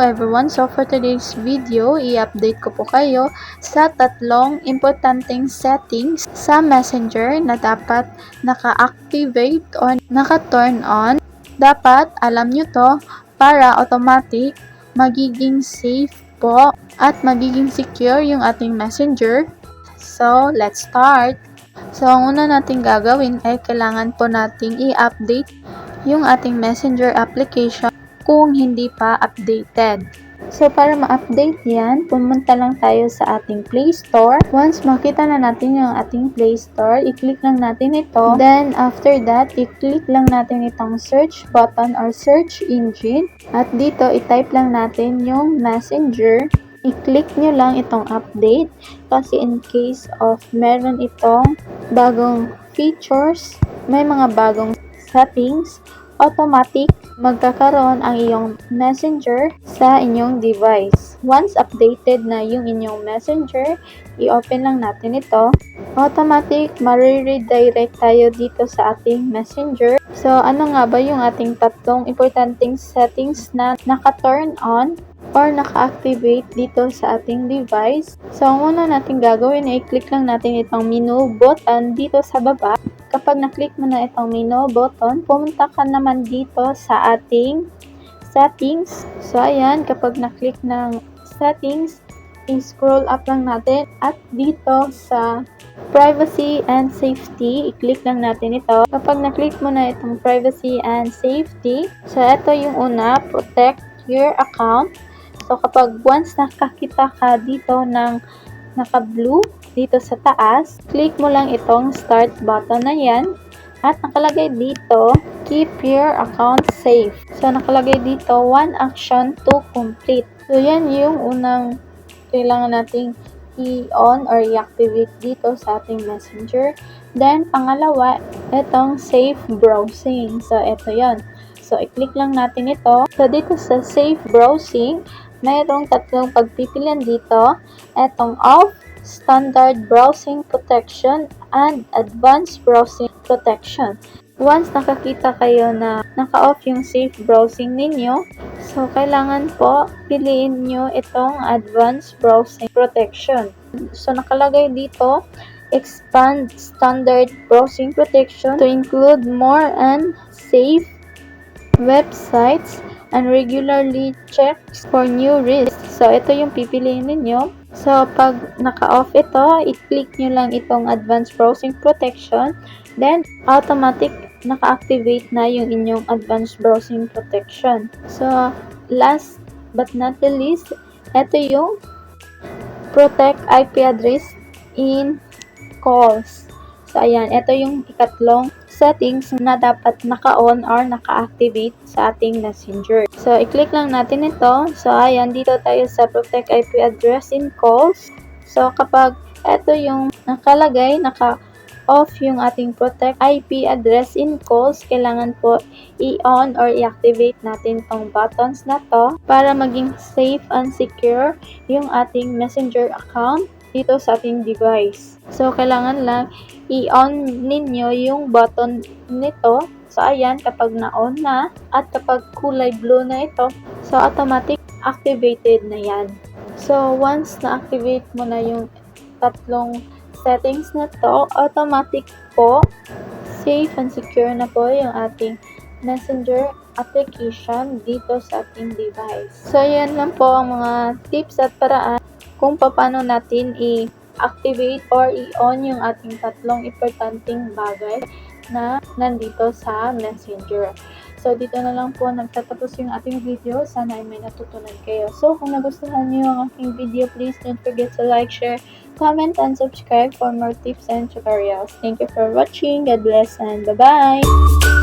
everyone! So for today's video, i-update ko po kayo sa tatlong importanteng settings sa Messenger na dapat naka-activate o naka-turn on. Dapat alam nyo to para automatic magiging safe po at magiging secure yung ating Messenger. So let's start! So ang una nating gagawin ay kailangan po nating i-update yung ating Messenger application kung hindi pa updated. So, para ma-update yan, pumunta lang tayo sa ating Play Store. Once makita na natin yung ating Play Store, i-click lang natin ito. Then, after that, i-click lang natin itong search button or search engine. At dito, i-type lang natin yung Messenger. I-click nyo lang itong update kasi in case of meron itong bagong features, may mga bagong settings, automatic magkakaroon ang iyong Messenger sa inyong device. Once updated na yung inyong Messenger, i-open lang natin ito. Automatic, mariredirect tayo dito sa ating Messenger. So, ano nga ba yung ating tatlong importanteng settings na naka-turn on or naka-activate dito sa ating device? So, ang una natin gagawin ay click lang natin itong menu button dito sa baba. Kapag na-click mo na itong menu button, pumunta ka naman dito sa ating settings. So, ayan, kapag na-click ng settings, i-scroll up lang natin at dito sa privacy and safety, i-click lang natin ito. Kapag na-click mo na itong privacy and safety, so ito yung una, protect your account. So, kapag once nakakita ka dito ng naka-blue dito sa taas, click mo lang itong start button na yan. At nakalagay dito, keep your account safe. So, nakalagay dito, one action to complete. So, yan yung unang kailangan nating i-on or i-activate dito sa ating Messenger. Then, pangalawa, itong safe browsing. So, ito yan. So, i-click lang natin ito. So, dito sa safe browsing, mayroong tatlong pagpipilian dito. Itong off, standard browsing protection, and advanced browsing protection. Once nakakita kayo na naka-off yung safe browsing ninyo, so kailangan po piliin nyo itong advanced browsing protection. So nakalagay dito, expand standard browsing protection to include more and safe websites and regularly checks for new risks. So, ito yung pipiliin ninyo. So, pag naka-off ito, i-click nyo lang itong Advanced Browsing Protection. Then, automatic naka-activate na yung inyong Advanced Browsing Protection. So, last but not the least, ito yung Protect IP Address in Calls. So, ayan, ito yung ikatlong settings na dapat naka-on or naka-activate sa ating Messenger. So, i-click lang natin ito. So, ayan, dito tayo sa Protect IP Address in Calls. So, kapag ito yung nakalagay, naka-off yung ating Protect IP Address in Calls, kailangan po i-on or i-activate natin tong buttons na to para maging safe and secure yung ating Messenger account dito sa ating device. So, kailangan lang i-on ninyo yung button nito. So, ayan, kapag na-on na at kapag kulay blue na ito, so automatic activated na yan. So, once na-activate mo na yung tatlong settings na to, automatic po, safe and secure na po yung ating Messenger application dito sa ating device. So, yan lang po ang mga tips at paraan kung paano natin i-activate or i-on yung ating tatlong importanteng bagay na nandito sa Messenger. So, dito na lang po nagtatapos yung ating video. Sana ay may natutunan kayo. So, kung nagustuhan niyo ang aking video, please don't forget to like, share, comment, and subscribe for more tips and tutorials. Thank you for watching. God bless and bye-bye!